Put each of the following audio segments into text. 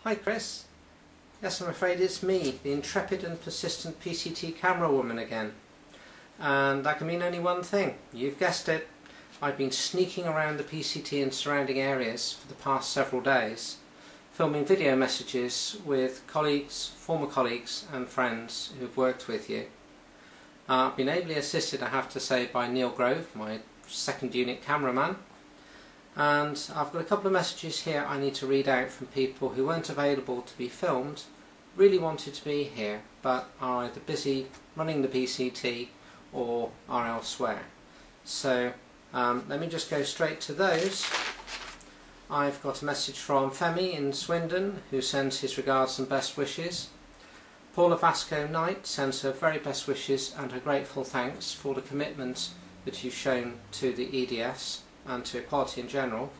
Hi Chris. Yes, I'm afraid it's me, the intrepid and persistent PCT camera woman again. And that can mean only one thing. You've guessed it. I've been sneaking around the PCT and surrounding areas for the past several days, filming video messages with colleagues, former colleagues and friends who've worked with you. I've been ably assisted, I have to say, by Neil Grove, my second unit cameraman. And I've got a couple of messages here I need to read out from people who weren't available to be filmed, really wanted to be here, but are either busy running the PCT or are elsewhere. So let me just go straight to those. I've got a message from Femi in Swindon, who sends his regards and best wishes. Paula Vasco Knight sends her very best wishes and her grateful thanks for the commitment that you've shown to the EDS and to equality in general.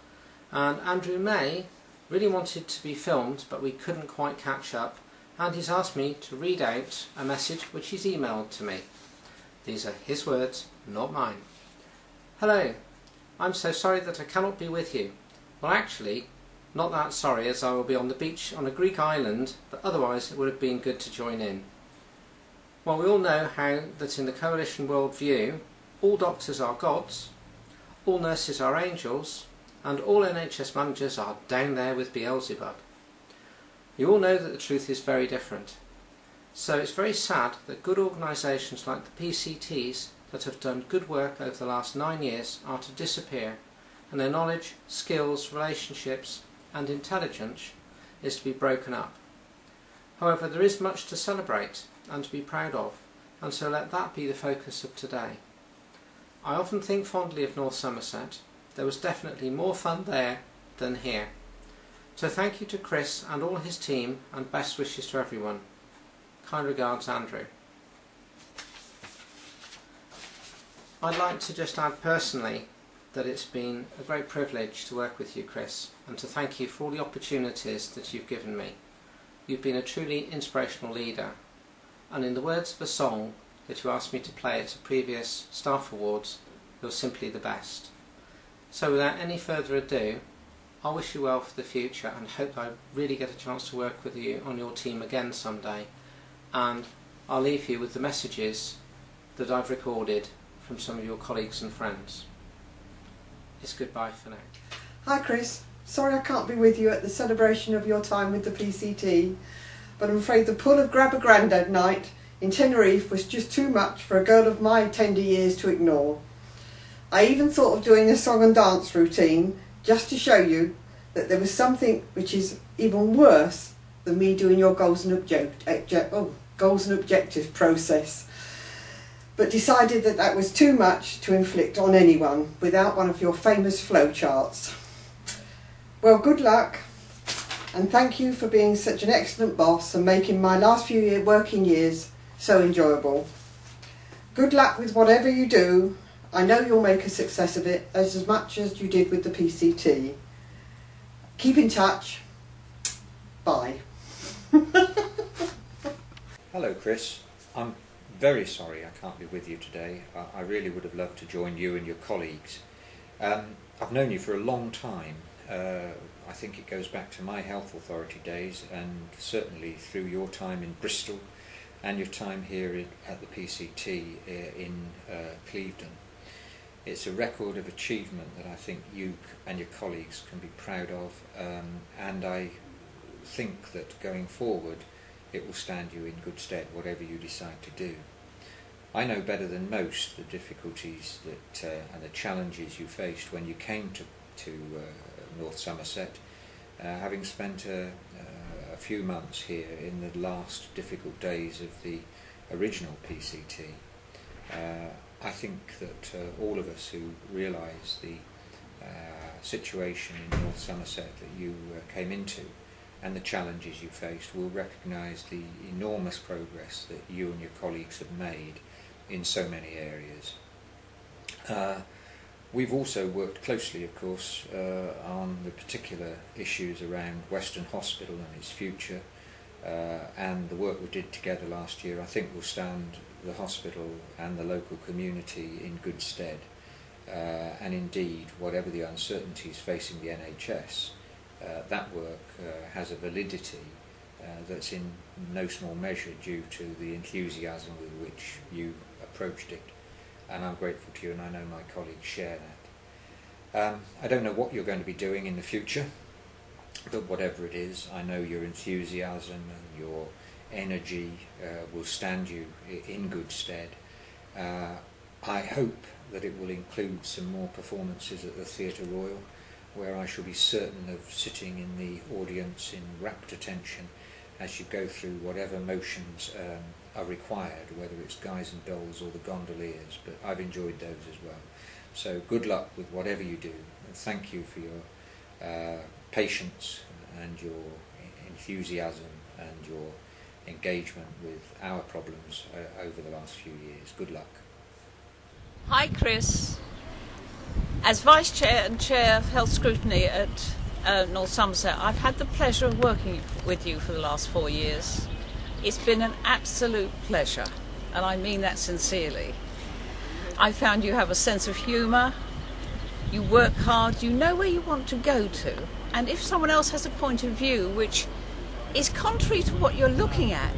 And Andrew May really wanted to be filmed, but we couldn't quite catch up, and he's asked me to read out a message which he's emailed to me. These are his words, not mine. Hello, I'm so sorry that I cannot be with you. Well, actually, not that sorry, as I will be on the beach on a Greek island, but otherwise it would have been good to join in. Well, we all know how that in the coalition worldview, all doctors are gods, all nurses are angels, and all NHS managers are down there with Beelzebub. You all know that the truth is very different. So it's very sad that good organisations like the PCTs that have done good work over the last 9 years are to disappear, and their knowledge, skills, relationships and intelligence is to be broken up. However, there is much to celebrate and to be proud of, and so let that be the focus of today. I often think fondly of North Somerset. There was definitely more fun there than here. So thank you to Chris and all his team, and best wishes to everyone. Kind regards, Andrew. I'd like to just add personally that it's been a great privilege to work with you, Chris, and to thank you for all the opportunities that you've given me. You've been a truly inspirational leader, and in the words of a song that you asked me to play at a previous staff awards, you're simply the best. So without any further ado, I wish you well for the future and hope I really get a chance to work with you on your team again someday. And I'll leave you with the messages that I've recorded from some of your colleagues and friends. It's goodbye for now. Hi Chris, sorry I can't be with you at the celebration of your time with the PCT, but I'm afraid the pull of Grab a Grandad night in Tenerife was just too much for a girl of my tender years to ignore. I even thought of doing a song and dance routine just to show you that there was something which is even worse than me doing your goals and objectives process, but decided that that was too much to inflict on anyone without one of your famous flow charts. Well, good luck, and thank you for being such an excellent boss and making my last few working years so enjoyable. Good luck with whatever you do. I know you'll make a success of it as much as you did with the PCT. Keep in touch. Bye. Hello Chris, I'm very sorry I can't be with you today. I really would have loved to join you and your colleagues. I've known you for a long time. I think it goes back to my health authority days, and certainly through your time in Bristol and your time here at the PCT in Clevedon. It's a record of achievement that I think you and your colleagues can be proud of, and I think that going forward it will stand you in good stead whatever you decide to do. I know better than most the difficulties that and the challenges you faced when you came to North Somerset, having spent a few months here in the last difficult days of the original PCT. I think that all of us who realise the situation in North Somerset that you came into and the challenges you faced will recognise the enormous progress that you and your colleagues have made in so many areas. We've also worked closely, of course, on the particular issues around Western Hospital and its future, and the work we did together last year I think will stand the hospital and the local community in good stead. And indeed, whatever the uncertainties facing the NHS, that work has a validity that's in no small measure due to the enthusiasm with which you approached it, and I'm grateful to you, and I know my colleagues share that. I don't know what you're going to be doing in the future, but whatever it is, I know your enthusiasm and your energy will stand you in good stead. I hope that it will include some more performances at the Theatre Royal, where I shall be certain of sitting in the audience in rapt attention as you go through whatever motions are required, whether it's Guys and Dolls or the Gondoliers, but I've enjoyed those as well. So good luck with whatever you do, and thank you for your patience and your enthusiasm and your engagement with our problems over the last few years. Good luck. Hi Chris. As Vice Chair and Chair of Health Scrutiny at North Somerset, I've had the pleasure of working with you for the last 4 years. It's been an absolute pleasure, and I mean that sincerely. I found you have a sense of humour, you work hard, you know where you want to go to, and if someone else has a point of view which is contrary to what you're looking at,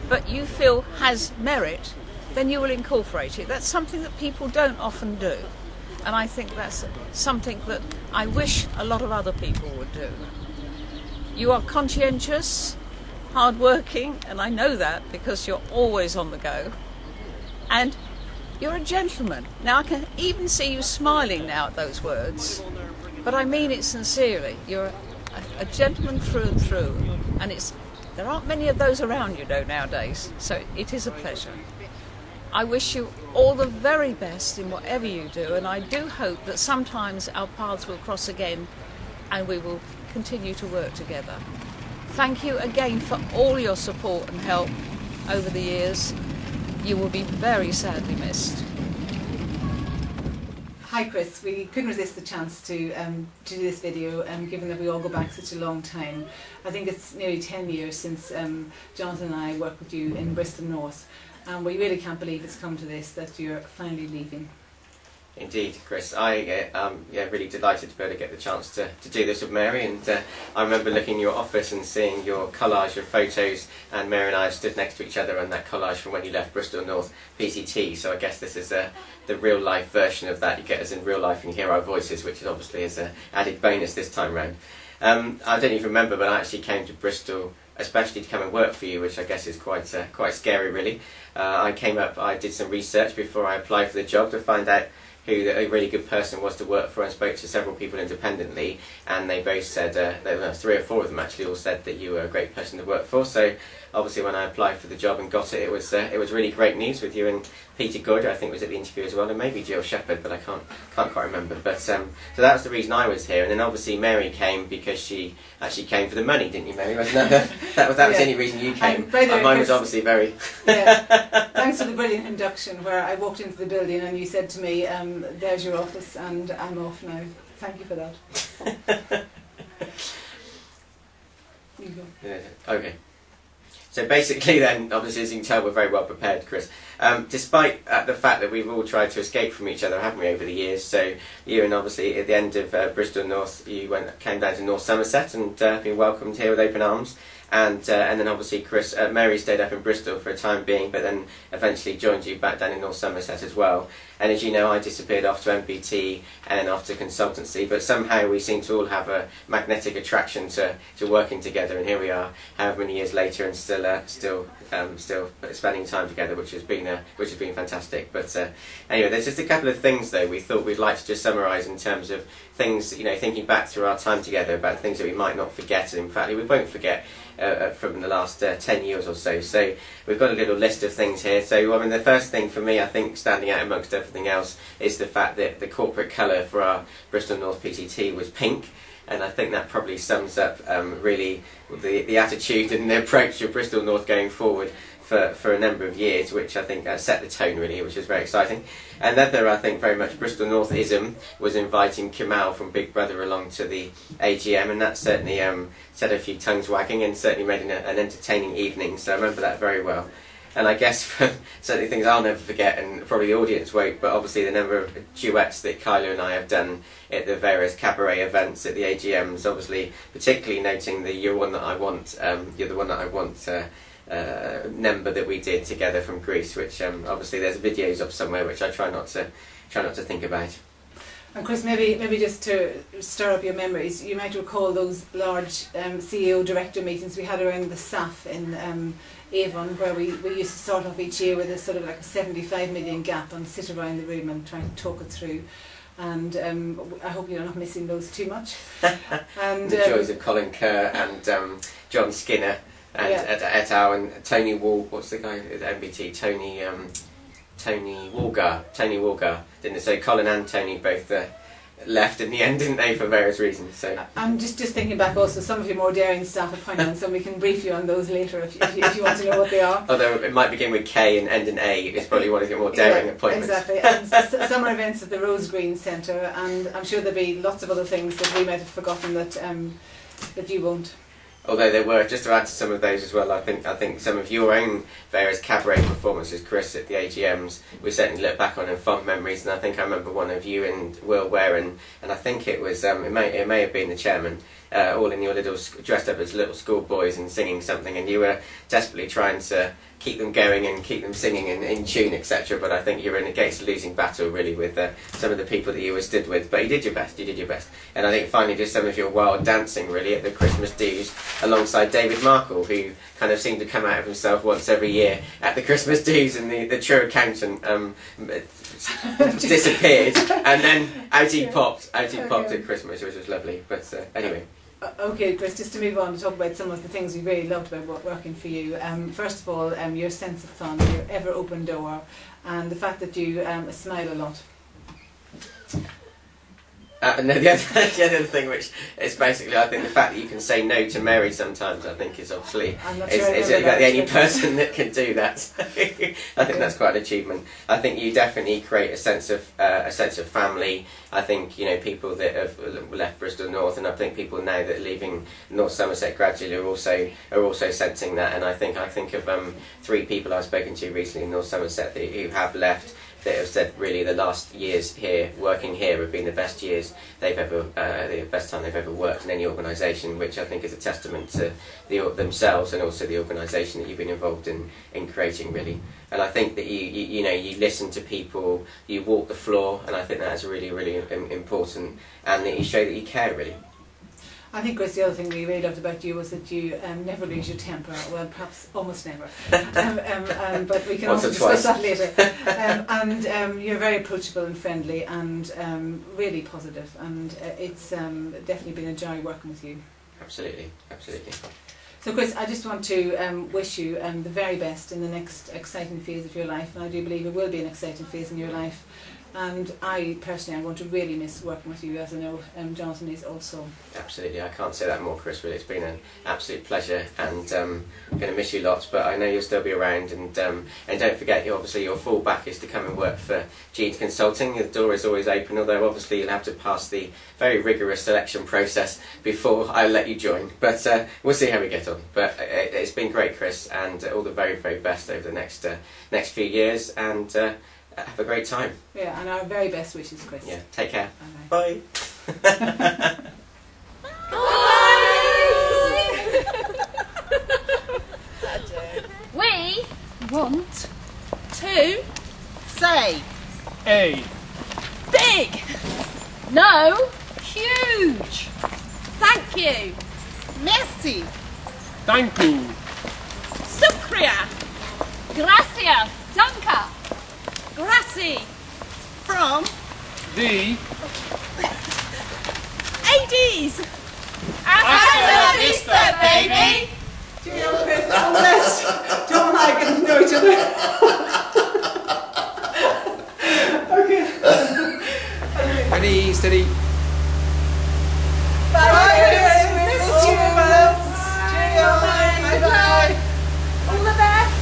but you feel has merit, then you will incorporate it. That's something that people don't often do. And I think that's something that I wish a lot of other people would do. You are conscientious, hard-working, and I know that because you're always on the go. And you're a gentleman. Now I can even see you smiling now at those words, but I mean it sincerely. You're a gentleman through and through, and there aren't many of those around, you know, nowadays, so it is a pleasure. I wish you all the very best in whatever you do, and I do hope that sometimes our paths will cross again and we will continue to work together. Thank you again for all your support and help over the years. You will be very sadly missed. Hi Chris, we couldn't resist the chance to do this video, given that we all go back such a long time. I think it's nearly 10 years since Jonathan and I worked with you in Bristol North. And we really can't believe it's come to this, that you're finally leaving. Indeed, Chris. I am really delighted to be able to get the chance to do this with Mary, and I remember looking in your office and seeing your collage of photos, and Mary and I stood next to each other on that collage from when you left Bristol North PCT, so I guess this is the real life version of that. You get us in real life and hear our voices, which is obviously is an added bonus this time round. I don't even remember, but I actually came to Bristol especially to come and work for you, which I guess is quite scary really. I came up, I did some research before I applied for the job to find out who a really good person was to work for, and spoke to several people independently, and they both said, 3 or 4 of them actually all said that you were a great person to work for. So obviously when I applied for the job and got it, it was really great news, with you and Peter Good, I think, was at the interview as well, and maybe Jill Shepherd, but I can't quite remember. But so that was the reason I was here, and then obviously Mary came because she actually came for the money, didn't you, Mary? Wasn't that was the only reason you came. And mine was obviously very. Yeah. Thanks for the brilliant induction, where I walked into the building and you said to me, "There's your office, and I'm off now." Thank you for that. You go. Yeah. Okay. So basically then, obviously as you can tell, we're very well prepared, Chris. Despite the fact that we've all tried to escape from each other, haven't we, over the years? So you, and obviously at the end of Bristol North, you came down to North Somerset and been welcomed here with open arms. And then obviously Chris, Mary stayed up in Bristol for a time being, but then eventually joined you back down in North Somerset as well. And as you know, I disappeared off to MBT and then off to consultancy, but somehow we seem to all have a magnetic attraction to working together, and here we are, however many years later, and still spending time together, which has been fantastic. But anyway, there's just a couple of things though we thought we'd like to just summarise in terms of things, you know, thinking back through our time together about things that we might not forget, and in fact we won't forget from the last 10 years or so. So we've got a little list of things here. So I mean, the first thing for me, I think, standing out amongst everything else, is the fact that the corporate colour for our Bristol North PCT was pink. And I think that probably sums up really the attitude and the approach of Bristol North going forward for a number of years, which I think set the tone really, which is very exciting. Another, I think, very much Bristol North-ism was inviting Kemal from Big Brother along to the AGM, and that certainly set a few tongues wagging and certainly made an entertaining evening, so I remember that very well. And I guess from certainly things I'll never forget, and probably the audience won't, but obviously the number of duets that Kyla and I have done at the various cabaret events at the AGMs, obviously particularly noting the You're One That I Want, You're the One That I Want number that we did together from Greece, which obviously there's videos of somewhere, which I try not to think about. And Chris, maybe just to stir up your memories, you might recall those large CEO director meetings we had around the SAF in Avon, where we used to start off each year with a sort of like a 75 million gap and sit around the room and try to talk it through. And I hope you're not missing those too much. And the joys of Colin Kerr and John Skinner and et al. And Tony what's the guy at MBT? Tony Walgar, didn't it? So Colin and Tony both left in the end, didn't they, for various reasons? So I'm just thinking back also, some of your more daring staff appointments, and we can brief you on those later if you want to know what they are. Although it might begin with K and end in A, it's probably one of your more daring appointments. Exactly, and summer events at the Rose Green Centre, and I'm sure there'll be lots of other things that we might have forgotten that you won't. Although there were, just to add to some of those as well, I think some of your own various cabaret performances, Chris, at the AGMs, we certainly look back on in fond memories. And I think I remember one of you and Will Warren, and I think it was it may have been the chairman, all in your little dressed up as little schoolboys and singing something, and you were desperately trying to keep them going and keep them singing and in tune, etc. But I think you were against a losing battle really with some of the people that you were stood with. But you did your best. And I think finally just some of your wild dancing really at the Christmas dues alongside David Markle, who kind of seemed to come out of himself once every year at the Christmas dues, and the true accountant disappeared, and then out he popped at Christmas, which was lovely. But anyway. Okay, Chris, just to move on to talk about some of the things we really loved about working for you. First of all, your sense of fun, your ever open door, and the fact that you smile a lot. And the other thing, which is basically, I think the fact that you can say no to Mary sometimes, I think is obviously is the only person that can do that. I think that's quite an achievement. I think you definitely create a sense of family. I think people that have left Bristol North, and I think people now that are leaving North Somerset gradually are also sensing that. And I think of 3 people I've spoken to recently in North Somerset who have left, that have said really the last years here, working here, have been the best years the best time they've ever worked in any organisation, which I think is a testament to themselves and also the organisation that you've been involved in creating really. And I think that you listen to people, you walk the floor, and I think that is really, really important, and that you show that you care really. I think, Chris, the other thing we really loved about you was that you never lose your temper. Well, perhaps almost never. But we can also discuss that later. And you're very approachable and friendly and really positive. And it's definitely been a joy working with you. Absolutely, absolutely. So, Chris, I just want to wish you the very best in the next exciting phase of your life. And I do believe it will be an exciting phase in your life. And I personally, I'm going to really miss working with you, as I know Jonathan is also. Absolutely, I can't say that more, Chris. Really, it's been an absolute pleasure, and I'm going to miss you lots. But I know you'll still be around, and don't forget, obviously your fallback is to come and work for Gene Consulting. The door is always open, although obviously you'll have to pass the very rigorous selection process before I let you join. But we'll see how we get on. But it's been great, Chris, and all the very, very best over the next few years, and. Have a great time. Yeah, and our very best wishes, Chris. Yeah, take care. Bye. Bye. We want to say A. Big. No. Huge. Thank you. Merci. Thank you. Sukria. Gracias. Danka. Grassy from The ADs. Hasta la vista, baby. Cheerio, Chris. All the best. John and I get to know each other. Okay. Ready, steady. Bye, Chris. Miss you, folks. Cheerio. Bye. All the best.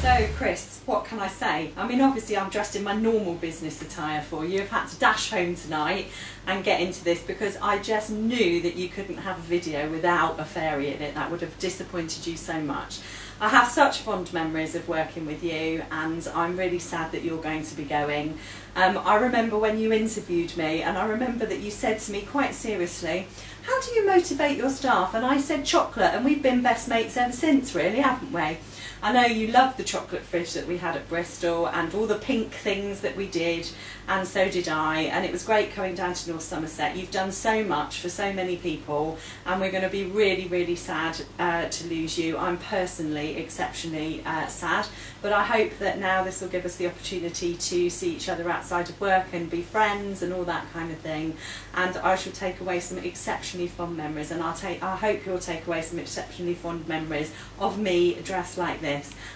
So, Chris, what can I say? I mean, obviously I'm dressed in my normal business attire for you. I've had to dash home tonight and get into this because I just knew that you couldn't have a video without a fairy in it. That would have disappointed you so much. I have such fond memories of working with you, and I'm really sad that you're going to be going. I remember when you interviewed me, and I remember that you said to me quite seriously, how do you motivate your staff? And I said chocolate, and we've been best mates ever since, really, haven't we? I know you loved the chocolate fridge that we had at Bristol and all the pink things that we did, and so did I, and it was great coming down to North Somerset. You've done so much for so many people, and we're going to be really, really sad to lose you. I'm personally exceptionally sad, but I hope that now this will give us the opportunity to see each other outside of work and be friends and all that kind of thing, and I shall take away some exceptionally fond memories, and I hope you'll take away some exceptionally fond memories of me dressed like this.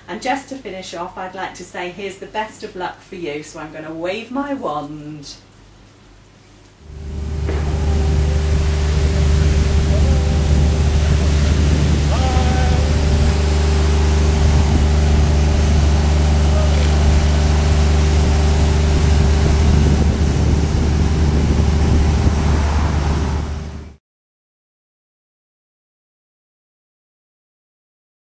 And just to finish off, I'd like to say here's the best of luck for you, so I'm going to wave my wand.